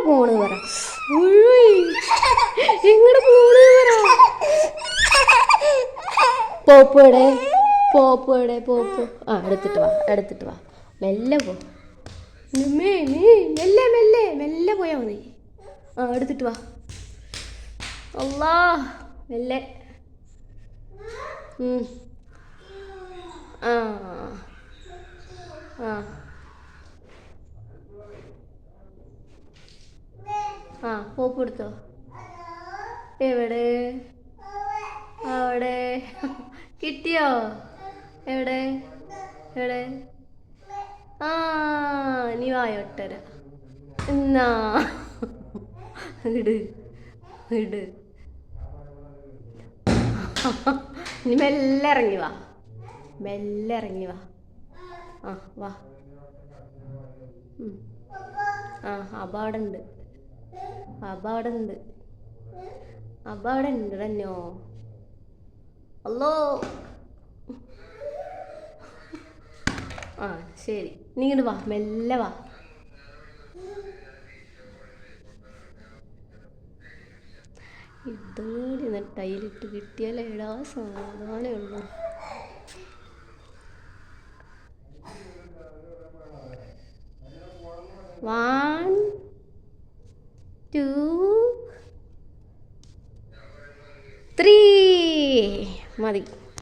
പോണ് പറ. എങ്ങടെ പോണ് പറ. പോപ്പ് പോപ്പ്. ആ എടുത്തിട്ട് വാ മെല്ലെ പോ. മെല്ലെ പോയാ മതി. ആ എടുത്തിട്ട് വാ. അല്ലാ മെല്ലെ. ആ ആ ആ പോപ്പ് എടുത്തോ. എവിടെ അവിടെ കിട്ടിയോ? എവിടെ എവിടെ? ആ നീ വായോട്ടര എന്നാ ഇട് ഇട്. നീ മെല്ലെ ഇറങ്ങി വാ. ആ വാ. ആ അബ അവിടെ ഉണ്ട് തന്നെയോ. അല്ലോ. ആ ശരി, നീ ഇങ്ങോട്ട് വാ, മെല്ലെ വാ. ഇതോടെ ടൈലിട്ട് കിട്ടിയാലേ എടാ സമാധാനമേ ഉള്ളൂ. വൺ ടു ത്രീ മതി.